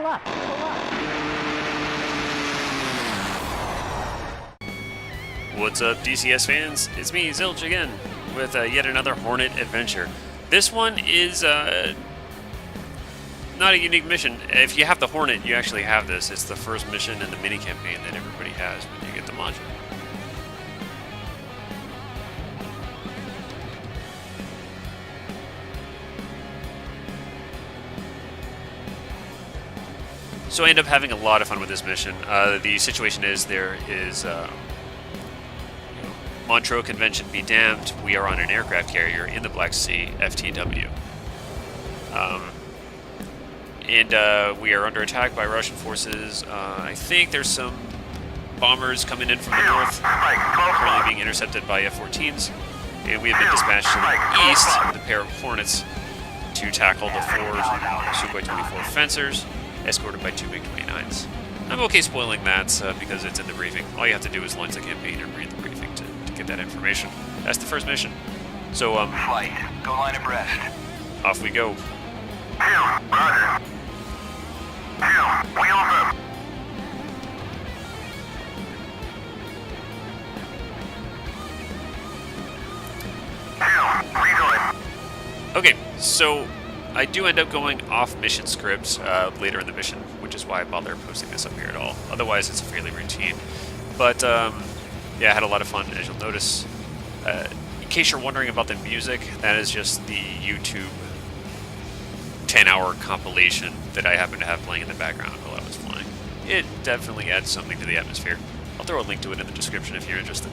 pull up, pull up. What's up, DCS fans? It's me, Zilch, again, with yet another Hornet adventure. This one is not a unique mission. If you have the Hornet, you actually have this. It's the first mission in the mini-campaign that everybody has when you get the module. So I end up having a lot of fun with this mission. The situation is there is Montreux Convention be damned. We are on an aircraft carrier in the Black Sea, FTW. And we are under attack by Russian forces. I think there's some bombers coming in from the north, currently being intercepted by F-14s. And we have been dispatched to the east with a pair of Hornets to tackle the 4 Sukhoi-24 fencers, escorted by 2 MiG-29s. I'm okay spoiling that because it's in the briefing. All you have to do is launch the campaign and read the briefing to get that information. That's the first mission. So, Flight, go line abreast. Off we go. Roger. Wheels up. Okay, so I do end up going off mission script later in the mission, which is why I bother posting this up here at all. Otherwise, it's fairly routine. But, yeah, I had a lot of fun, as you'll notice. In case you're wondering about the music, that is just the YouTube 10-hour compilation that I happen to have playing in the background while I was flying. It definitely adds something to the atmosphere. I'll throw a link to it in the description if you're interested.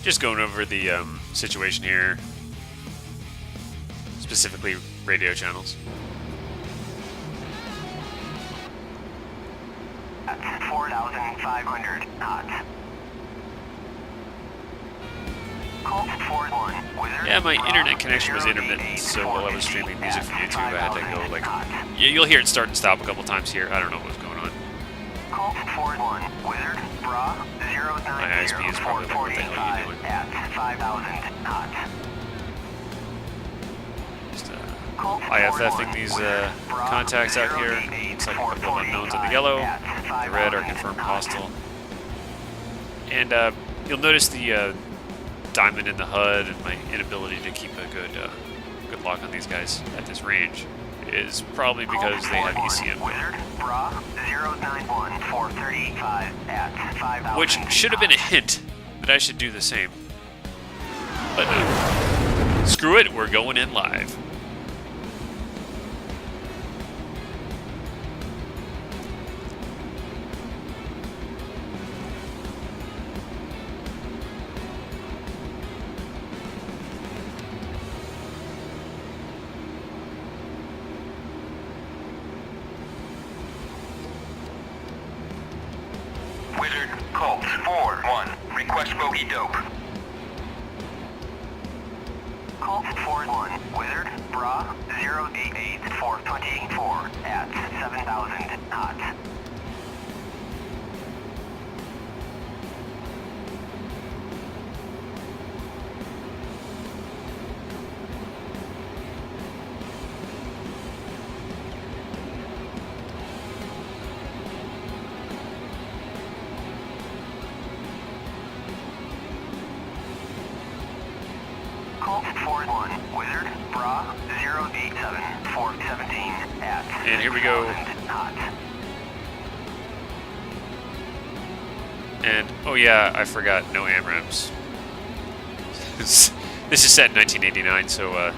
Just going over the situation here, specifically radio channels. At 4,500 knots. Colt 4-1, Wizard. Yeah, my internet connection was intermittent, so while I was streaming music from YouTube, I had to go like, you'll hear it start and stop a couple times here. I don't know what's going on. Colt 4-1, Wizard, Bra, 090, My ISP is probably like, what the hell are you doing? At 5,000 knots. Just IFFing these contacts out here. Looks like a couple of unknowns in the yellow. The red are confirmed hostile. And you'll notice the diamond in the HUD and my inability to keep a good lock on these guys at this range is probably because they have ECM. Which should have been a hint that I should do the same. But no. Screw it, we're going in live. Wizard, Colt 4-1, request bogey dope. Colt 4-1, Wizard, Bra, 088 424 at 7,000 knots. Colt 4-1, Wizard, Bra, 087 417 at And here we go. knots. And, oh yeah, I forgot, no AMRAAMs. This is set in 1989, so,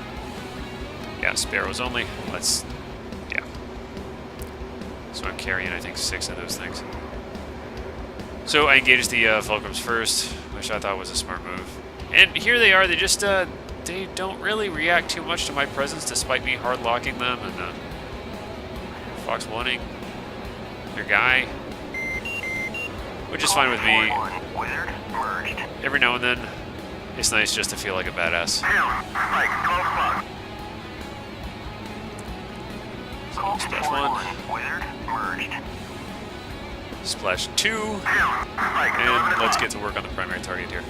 yeah, Sparrows only. Let's, yeah. So I'm carrying, I think, 6 of those things. So I engaged the Fulcrums first. I which I thought was a smart move. And here they are. They just they don't really react too much to my presence, despite me hard locking them and Fox wanting your guy, which is fine with me. Every now and then, it's nice just to feel like a badass. Splash 1. Splash 2. And let's get to work on the primary target here.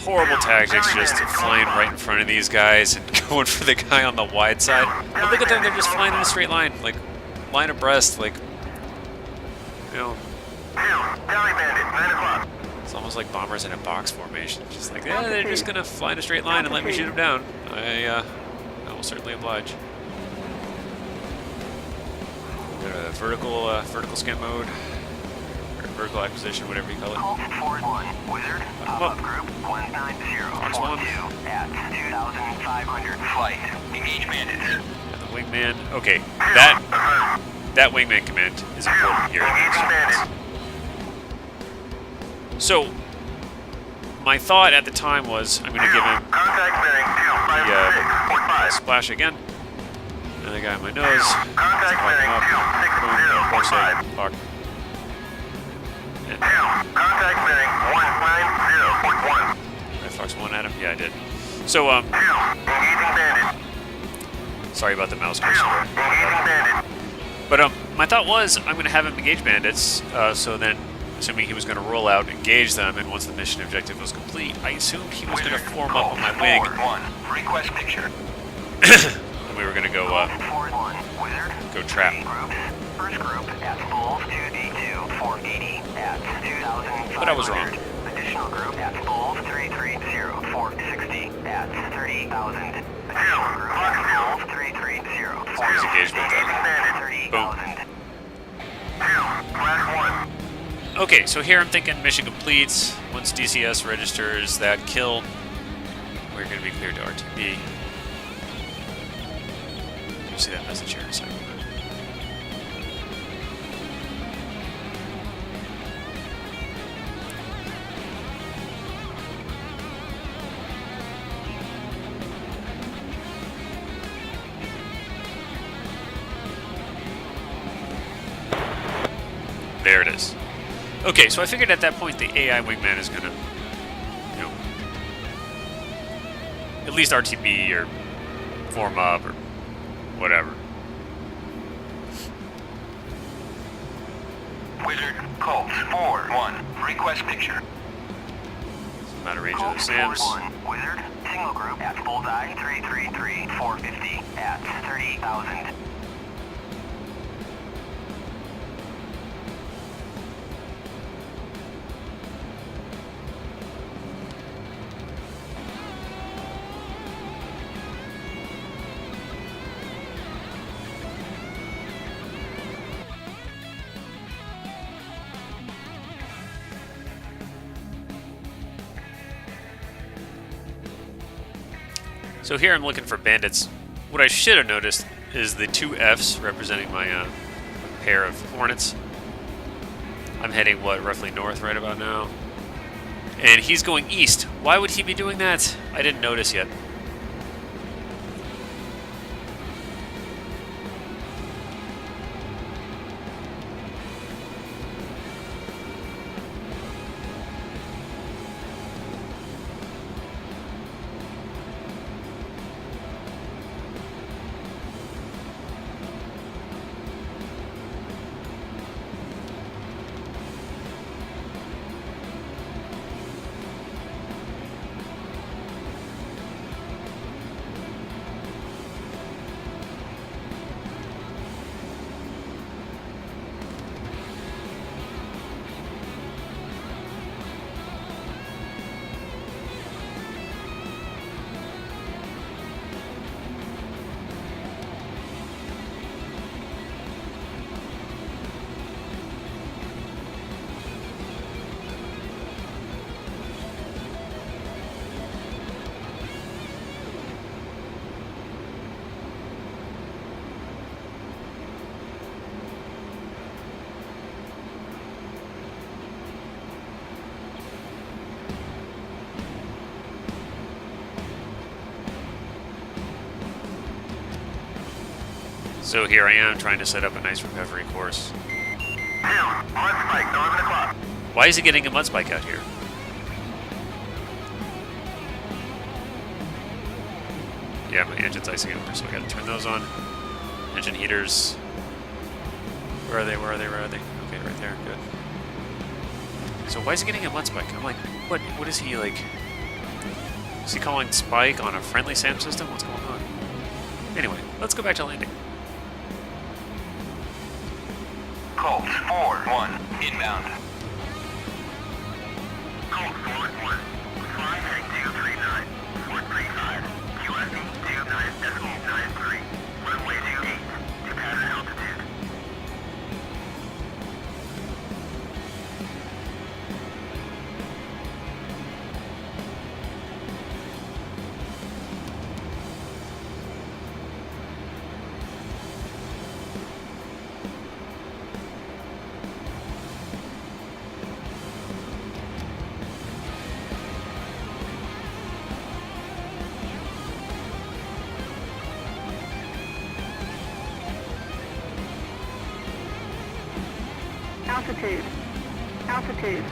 Horrible tactics, just flying right in front of these guys and going for the guy on the wide side. But look at them, they're just flying in a straight line, like line abreast, like, you know. It's almost like bombers in a box formation. Just like, yeah, they're just gonna fly in a straight line and let me shoot them down. I will certainly oblige. Go to vertical scan mode. Vertical acquisition, whatever you call it. Wizard, pop-up group 19042 at 2,500 flight. Engage bandits. And the wingman. Okay, that wingman command is important here. So, my thought at the time was I'm going to give him the splash again. And the guy on my nose. Lock. Contact bearing 190.1. I Fox 1 at him? Yeah, I did. So, sorry about the mouse cursor there. But, my thought was I'm going to have him engage bandits, so then, assuming he was going to roll out, engage them, and once the mission objective was complete, I assumed he was going to form up on my wing. Request picture. And we were going to go, go trap. First group at Bulls 2D2 480 at 2,500. But I was wrong. Additional group at Bulls 330 460 at 30,000. Additional group at Bulls 330 Here's engagement then. 30,000. Okay, so here I'm thinking mission complete. Once DCS registers that kill, we're going to be cleared to RTB. You'll see that message here in a second. There it is. Okay, so I figured at that point the AI wingman is gonna, you know, at least RTB or form up or whatever. Wizard, Colts 4-1. Request picture. I'm out of range of the SAMs. Wizard, single group at Bullseye 333 450 at 30,000. So here I'm looking for bandits. What I should have noticed is the two Fs representing my pair of Hornets. I'm heading, what, roughly north right about now? And he's going east. Why would he be doing that? I didn't notice yet. So here I am trying to set up a nice recovery course. Mud spike, 11 o'clock. Why is it getting a mud spike out here? Yeah, my engine's icing over, so I gotta turn those on. Engine heaters. Where are they? Where are they? Where are they? Okay, right there. Good. So why is he getting a mud spike? I'm like, what is he like? Is he calling spike on a friendly SAM system? What's going on? Anyway, let's go back to landing. Colt 4-1, inbound. Colt 4-1, flying at 239, 435, QSE 29.93, runway 28, to pattern altitude. Altitude. Altitude.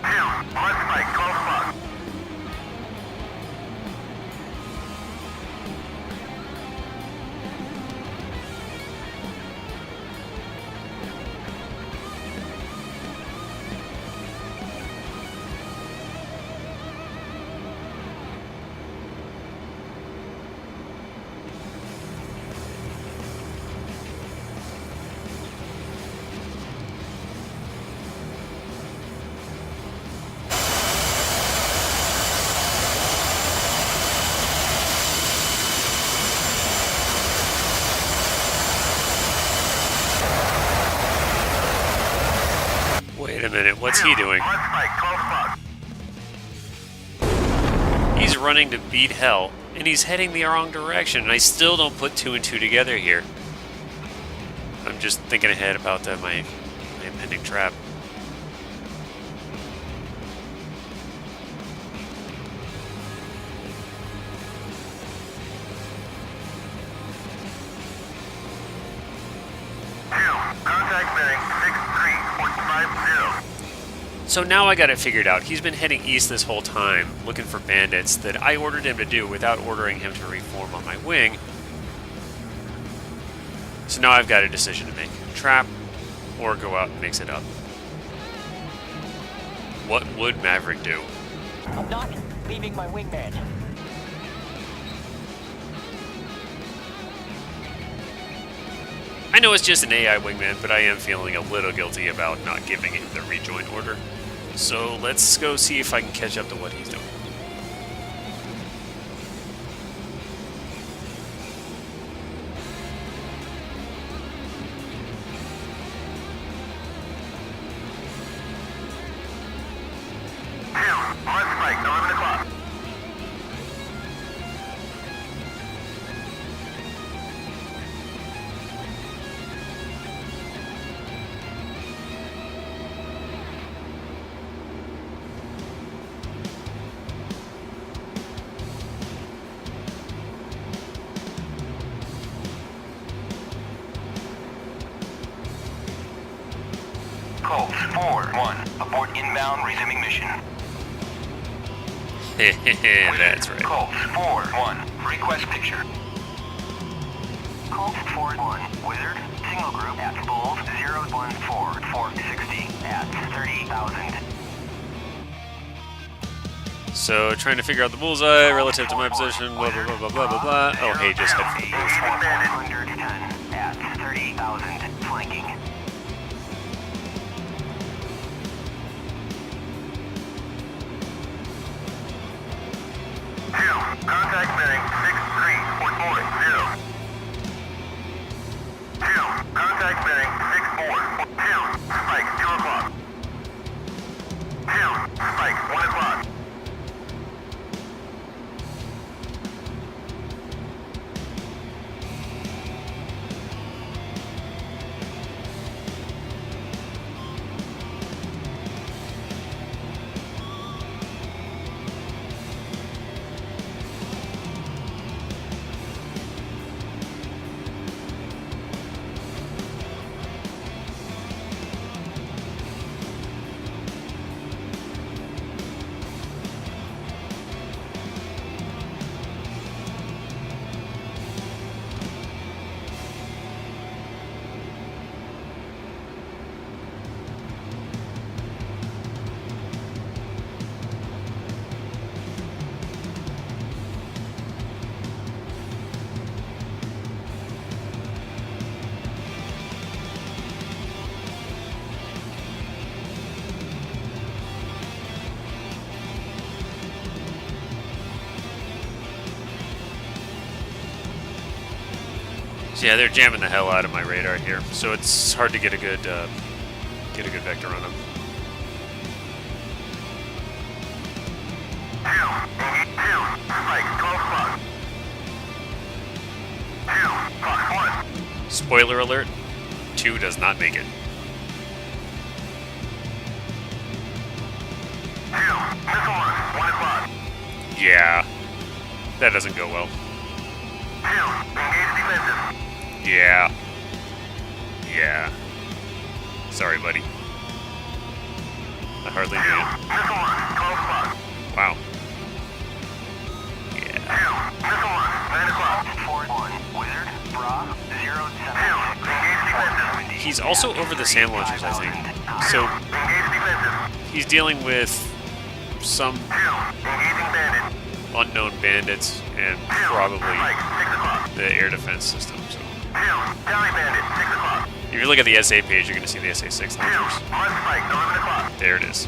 Down, mud spike, 12 o'clock. Wait a minute, what's he doing? Mud spike, 12 o'clock. He's running to beat hell, and he's heading the wrong direction, and I still don't put 2 and 2 together here. I'm just thinking ahead about my impending trap. Contact bearing 63.50. So now I got it figured out. He's been heading east this whole time, looking for bandits that I ordered him to do without ordering him to reform on my wing. So now I've got a decision to make. Trap, or go out and mix it up. What would Maverick do? I'm not leaving my wingman. I know it's just an AI wingman, but I am feeling a little guilty about not giving him the rejoin order. So let's go see if I can catch up to what he's doing. Mud spike, 11 o'clock. Colt 4-1, abort inbound, resuming mission. That's right. Colt 4-1, request picture. Colt 4-1, Wizard, signal group at Bulls 014, 460 at 30,000. So trying to figure out the bullseye relative to my position, blah blah blah blah blah blah blah. Oh hey, just head for the bullseye. 110 at 30,000, flanking. Contact bearing 63.40. Contact bearing 64. Spike 2 o'clock. Spike 1 o'clock. So yeah, they're jamming the hell out of my radar here, so it's hard to get a good vector on them. Spoiler alert, 2 does not make it. Yeah, that doesn't go well. Yeah. Yeah. Sorry, buddy. I hardly knew. Wow. Yeah. He's also over the SAM launchers, I think. So he's dealing with some unknown bandits and probably the air defense system. So if you look at the SA page, you're going to see the SA-6 launchers. There it is.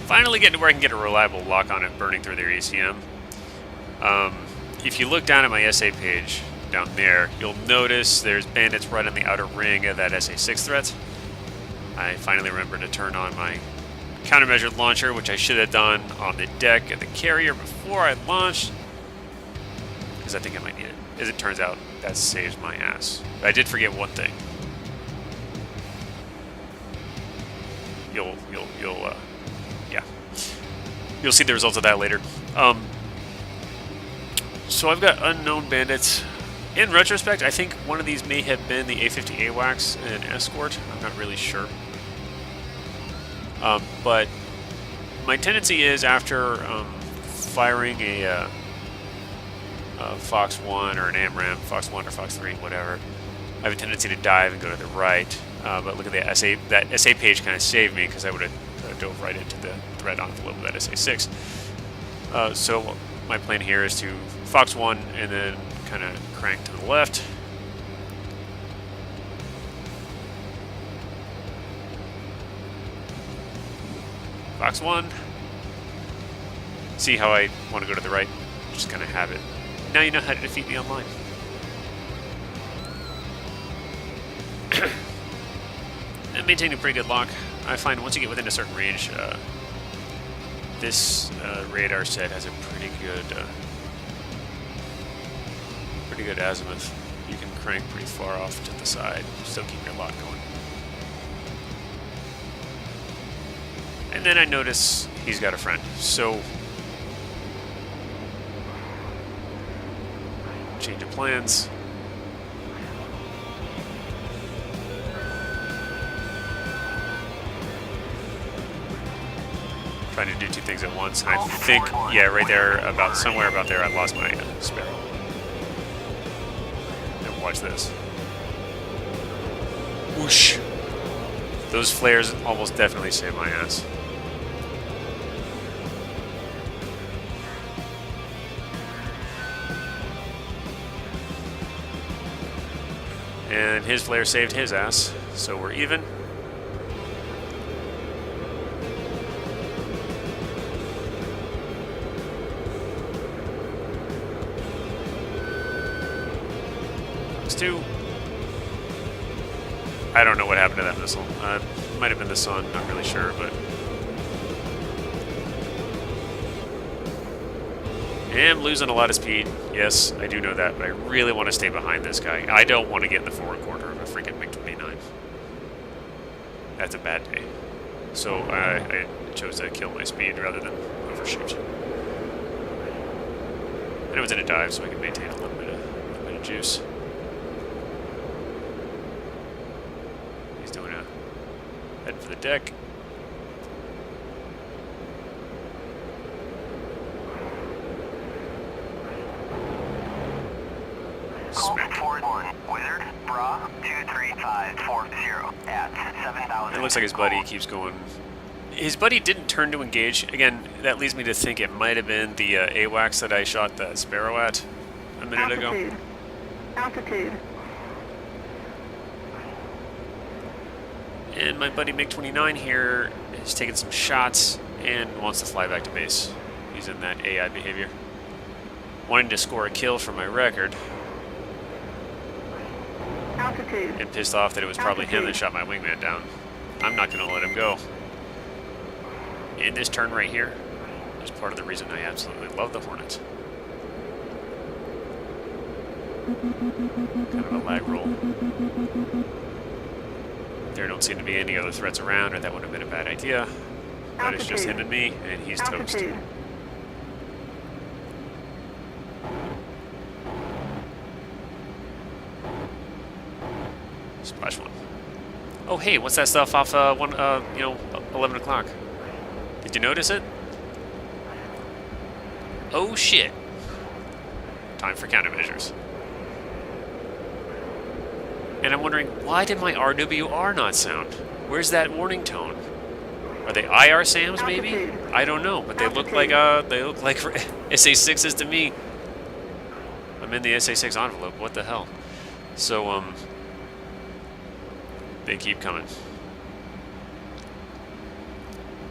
Finally getting to where I can get a reliable lock on it burning through their ACM. If you look down at my SA page down there, you'll notice there's bandits right on the outer ring of that SA-6 threat. I finally remembered to turn on my countermeasure launcher, which I should have done on the deck of the carrier before I launched, because I think I might need it. As it turns out, that saves my ass. But I did forget one thing. You'll see the results of that later. So I've got unknown bandits. In retrospect, I think one of these may have been the A-50 AWACS and Escort. I'm not really sure. But my tendency is after firing a Fox 1 or an AMRAAM, Fox 1 or Fox 3, whatever, I have a tendency to dive and go to the right. But look at the SA, that SA page kind of saved me because I would have dove right into the threat envelope of that SA-6. So my plan here is to Fox 1 and then kind of crank to the left. Fox 1. See how I want to go to the right? Just kind of have it. Now you know how to defeat me online. And maintaining a pretty good lock. I find once you get within a certain range, this radar set has a pretty good azimuth. You can crank pretty far off to the side, still keep your lock going. And then I notice he's got a friend. So change of plans. Trying to do two things at once. And I think, yeah, right there, about somewhere about there, I lost my Sparrow. Now watch this. Whoosh. Those flares almost definitely saved my ass. And his flare saved his ass, so we're even. Two. I don't know what happened to that missile. Might have been the sun, not really sure, but. I am losing a lot of speed. Yes, I do know that, but I really want to stay behind this guy. I don't want to get in the forward quarter of a freaking MiG-29. That's a bad day. So I chose to kill my speed rather than overshoot. And it was in a dive, so I could maintain a little bit of juice. Head for the deck. Forward 1, Wizard, Bra, 23540 at 7,000. It looks like his buddy keeps going. His buddy didn't turn to engage. Again, that leads me to think it might have been the AWACS that I shot the Sparrow at a minute ago. Altitude. And my buddy MiG-29 here is taking some shots and wants to fly back to base. He's in that AI behavior. Wanting to score a kill for my record. Altitude. And pissed off that it was probably him that shot my wingman down. I'm not going to let him go. In this turn right here is part of the reason I absolutely love the Hornet. Kind of a lag roll. There don't seem to be any other threats around, or that would have been a bad idea. But it's just him and me, and he's toast. Splash one. Oh, hey, what's that stuff off 11 o'clock? Did you notice it? Oh, shit. Time for countermeasures. And I'm wondering, why did my RWR not sound? Where's that warning tone? Are they IR SAMs, maybe? I don't know, but they look like SA6s to me. I'm in the SA6 envelope. What the hell? So they keep coming.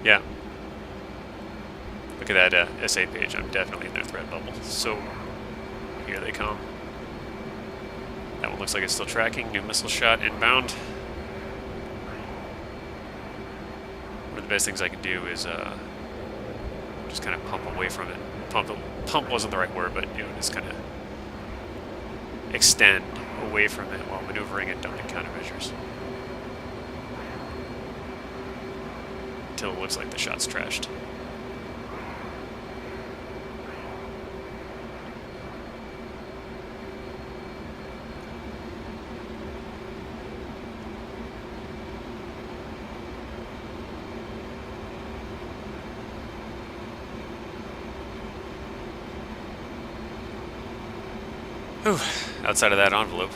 Yeah. Look at that SA page. I'm definitely in their threat bubble. So here they come. That one looks like it's still tracking. New missile shot inbound. One of the best things I can do is just kind of pump away from it. Pump wasn't the right word, but just kind of extend away from it while maneuvering and dumping countermeasures. Until it looks like the shot's trashed. Whew. Outside of that envelope,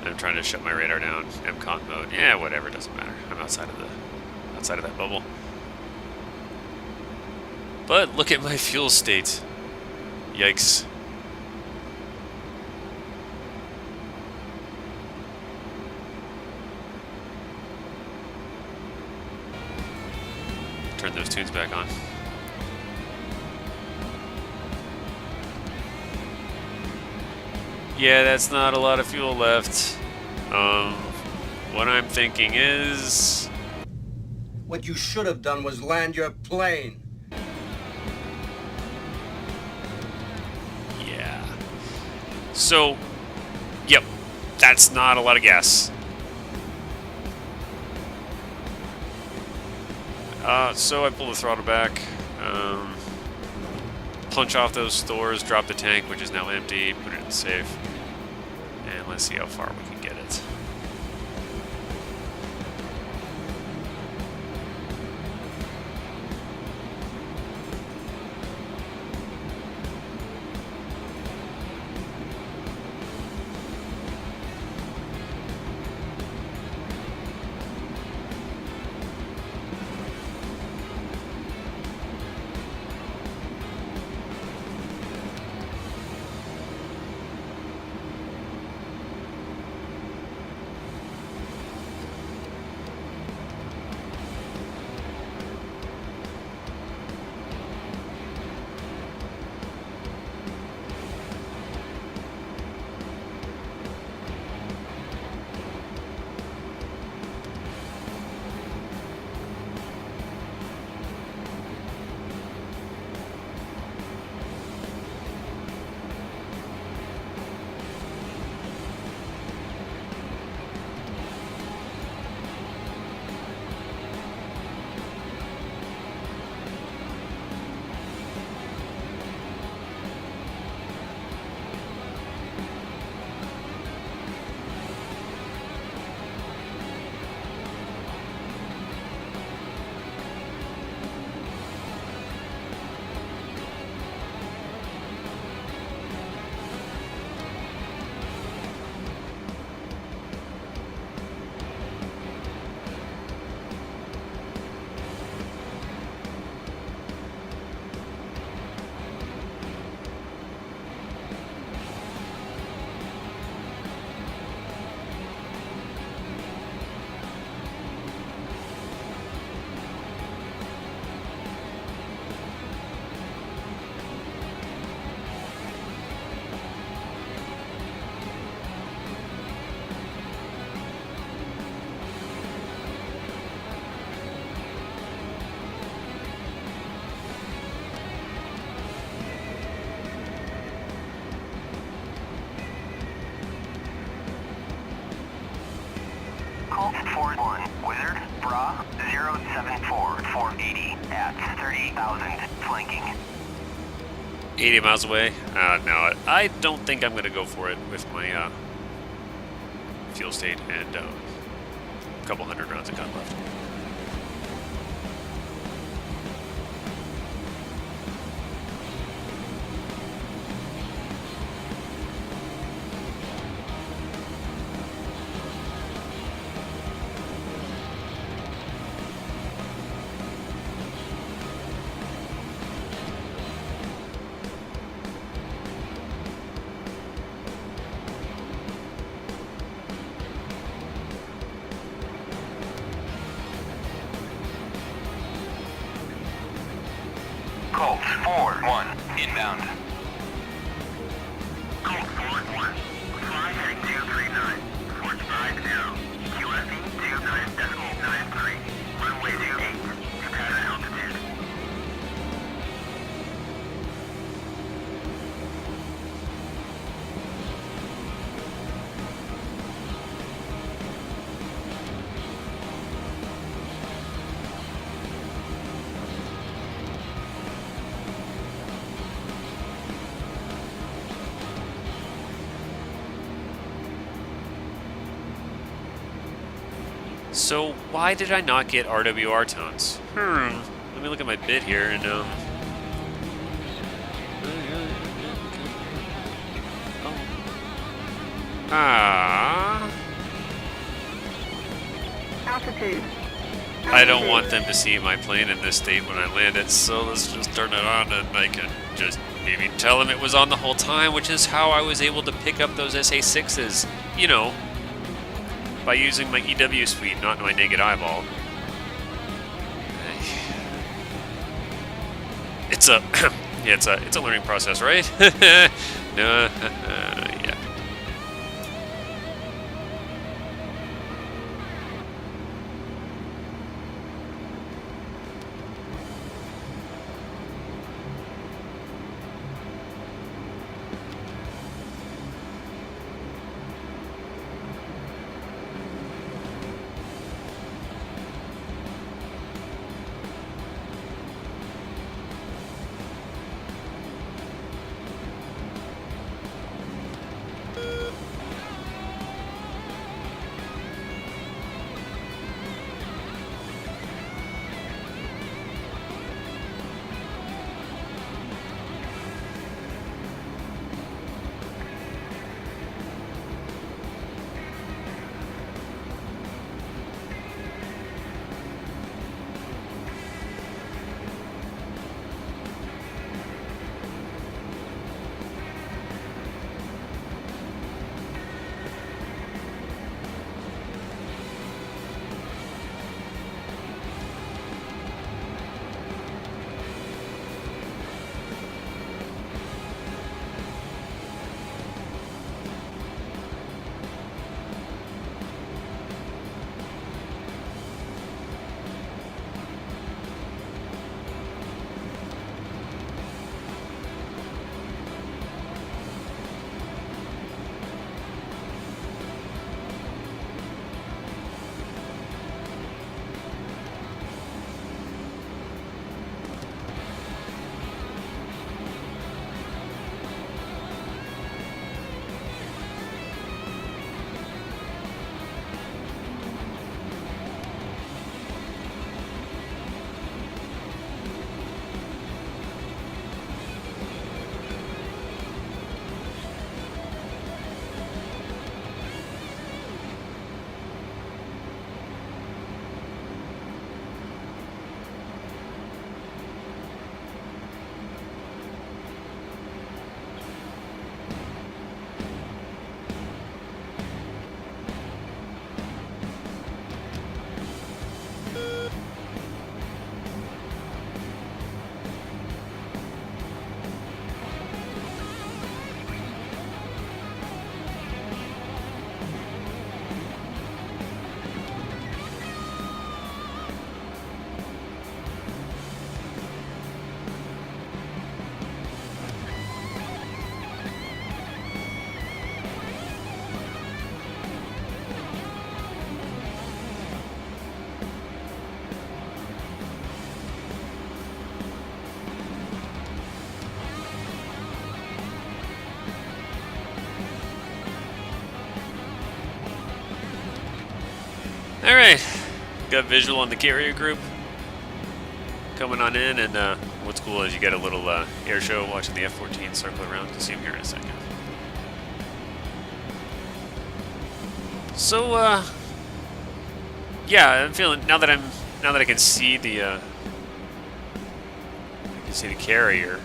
I'm trying to shut my radar down. MCON mode. Yeah, whatever. Doesn't matter. I'm outside of that bubble. But look at my fuel state. Yikes. Turn those tunes back on. Yeah, that's not a lot of fuel left. What I'm thinking is... What you should have done was land your plane. Yeah. So, yep, that's not a lot of gas. So I pull the throttle back, punch off those stores, drop the tank, which is now empty, put it in safe, and let's see how far we can get it. 480 at 30,000, flanking. 80 miles away? No, I don't think I'm going to go for it with my fuel state and a couple hundred rounds of gun left. Colts 4-1, inbound. Colts 4-1, fly heading 239, force 50, QFE 29.93, runway 28, to pattern altitude. So why did I not get RWR tones? Let me look at my bid here and Altitude. I don't want them to see my plane in this state when I land it, so let's just turn it on and I can just maybe tell them it was on the whole time, which is how I was able to pick up those SA-6s, you know, by using my EW suite, not my naked eyeball. It's a yeah, it's a learning process, right? No, yeah. Alright, got visual on the carrier group coming on in, and what's cool is you get a little air show watching the F-14 circle around. You'll see him here in a second. So, yeah, I'm feeling now that I can see the carrier.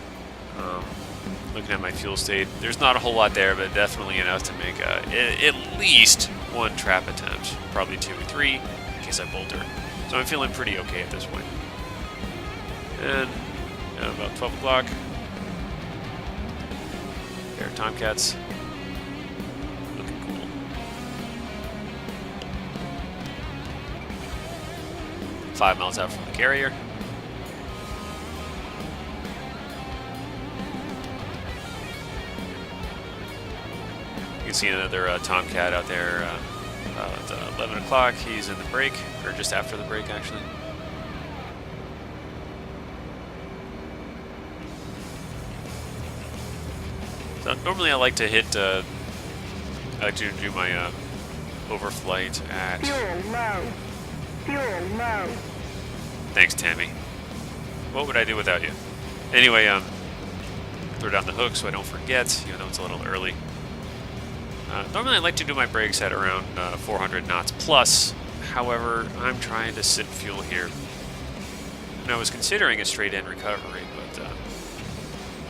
Looking at my fuel state, there's not a whole lot there, but definitely enough to make at least one trap attempt, probably 2 or 3, in case I bolter. So I'm feeling pretty okay at this point. And about 12 o'clock, pair of Tomcats, looking cool. Five miles out from the carrier. You can see another Tomcat out there at 11 o'clock. He's in the break, or just after the break, actually. So normally I like to hit, I like to do my overflight at... Fuel low. Fuel low. Thanks, Tammy. What would I do without you? Anyway, throw down the hook so I don't forget, even though it's a little early. Normally I like to do my brakes at around 400 knots plus. However, I'm trying to sip fuel here. And I was considering a straight-in recovery, but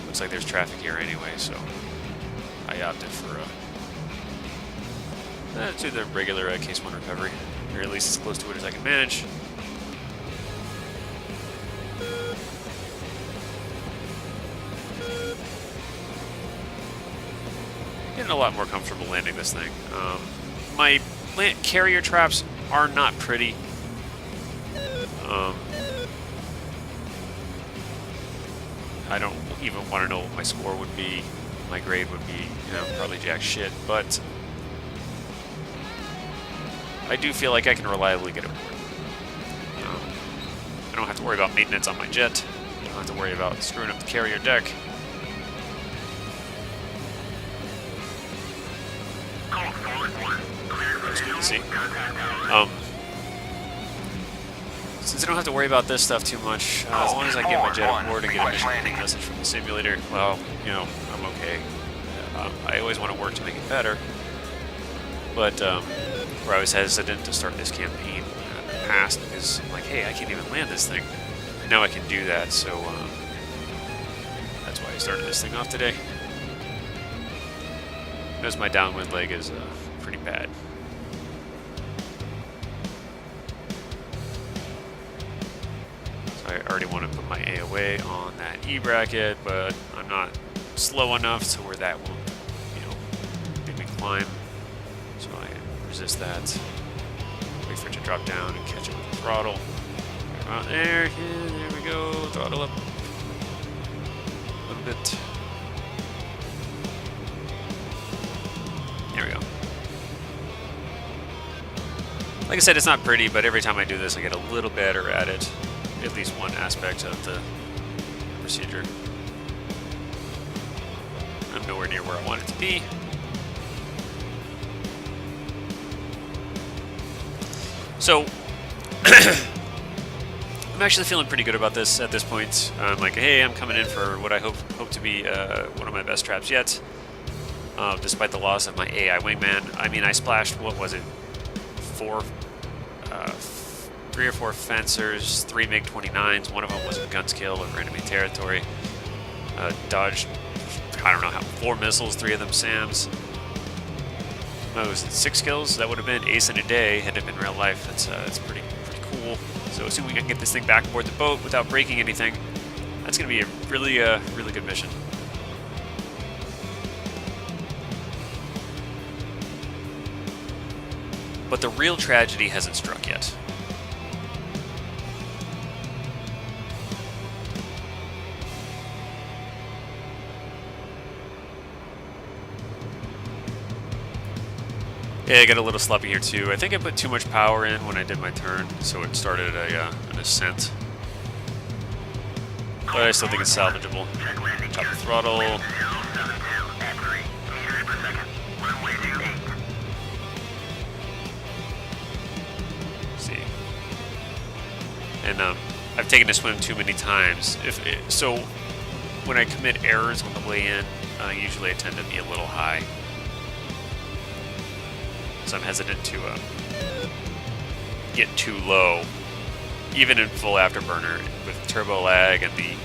looks like there's traffic here anyway, so I opted for to the regular Case 1 recovery, or at least as close to it as I can manage. Getting a lot more comfortable landing this thing. My carrier traps are not pretty. I don't even want to know what my score would be. My grade would be, probably jack shit, but I do feel like I can reliably get aboard. I don't have to worry about maintenance on my jet. I don't have to worry about screwing up the carrier deck. That's good to see. Since I don't have to worry about this stuff too much, as long as I get my jet aboard and get a mission complete message from the simulator, well, I'm okay. I always want to work to make it better, but where I was hesitant to start this campaign in the past because I'm like, hey, I can't even land this thing. Now I can do that, so that's why I started this thing off today. Because my downwind leg is pretty bad. So I already want to put my AOA on that E bracket, but I'm not slow enough to where that will, make me climb. So I resist that. Wait for it to drop down and catch it with the throttle. Right there, yeah, there we go. Throttle up a little bit. There we go. Like I said, it's not pretty, but every time I do this, I get a little better at it. At least one aspect of the procedure. I'm nowhere near where I want it to be. So, I'm actually feeling pretty good about this at this point. I'm like, hey, I'm coming in for what I hope to be one of my best traps yet. Despite the loss of my AI wingman. I mean, I splashed, what was it, 3 or 4 fencers, 3 MiG-29s. One of them was a gun skill over enemy territory. Dodged, I don't know how, 4 missiles, 3 of them SAMs. What was it, 6 kills? That would have been ace in a day had it been real life. That's pretty cool. So assuming I can get this thing back aboard the boat without breaking anything, that's going to be a really good mission. But the real tragedy hasn't struck yet. Yeah, I got a little sloppy here too. I think I put too much power in when I did my turn, so it started an ascent. But I still think it's salvageable. Top the throttle. and I've taken this one too many times. So when I commit errors on the way in, usually I tend to be a little high. So I'm hesitant to get too low, even in full afterburner with turbo lag and the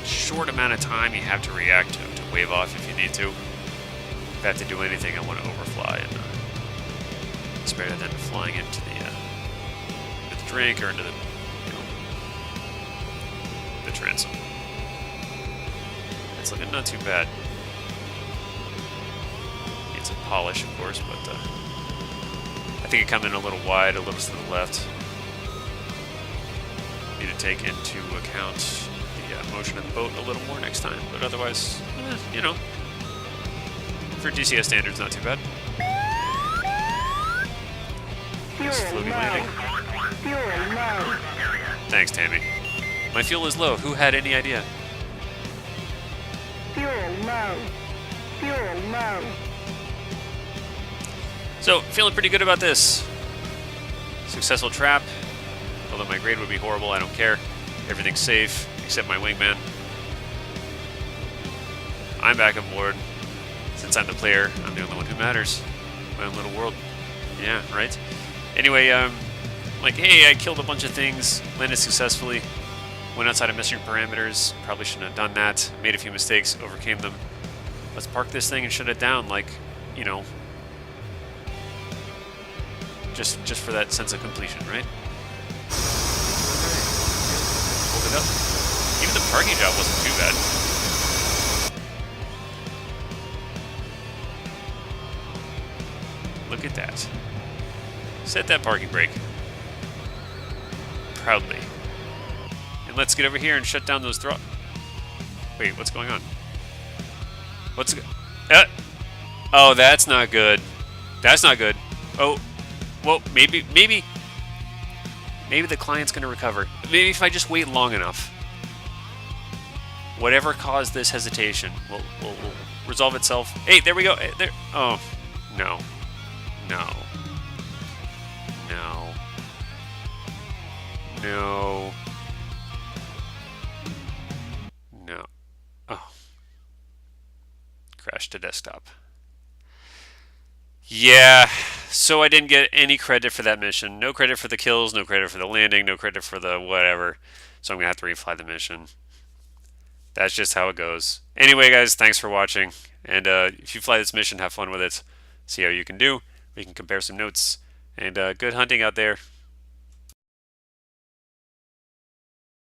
short amount of time you have to react to wave off if you need to. If I have to do anything, I want to overfly, and it's better than flying into the drink or into the the transom. It's looking not too bad. Need some polish, of course, but I think it come in a little wide, a little to the left. Need to take into account the motion of the boat a little more next time, but otherwise, you know, for DCS standards, not too bad. Nice floaty landing. Fuel low. Thanks, Tammy. My fuel is low. Who had any idea? Fuel low. Fuel low. So, feeling pretty good about this. Successful trap. Although my grade would be horrible, I don't care. Everything's safe, except my wingman. I'm back aboard. Since I'm the player, I'm the only one who matters. My own little world. Yeah, right? Anyway, like, hey, I killed a bunch of things, landed successfully, went outside of mission parameters, probably shouldn't have done that, made a few mistakes, overcame them. Let's park this thing and shut it down, like, you know, just for that sense of completion, right? Hold it up. Even the parking job wasn't too bad. Look at that. Set that parking brake. Proudly. And let's get over here and shut down those Wait, what's going on? Oh, that's not good. That's not good. Oh, well, maybe the client's gonna recover. Maybe if I just wait long enough. Whatever caused this hesitation will resolve itself. Hey, there we go. There. Oh, no. No. No. No. No. Oh. Crash to desktop. Yeah, so I didn't get any credit for that mission. No credit for the kills, no credit for the landing, no credit for the whatever. So I'm going to have to refly the mission. That's just how it goes. Anyway, guys, thanks for watching. And if you fly this mission, have fun with it. See how you can do. We can compare some notes. And good hunting out there.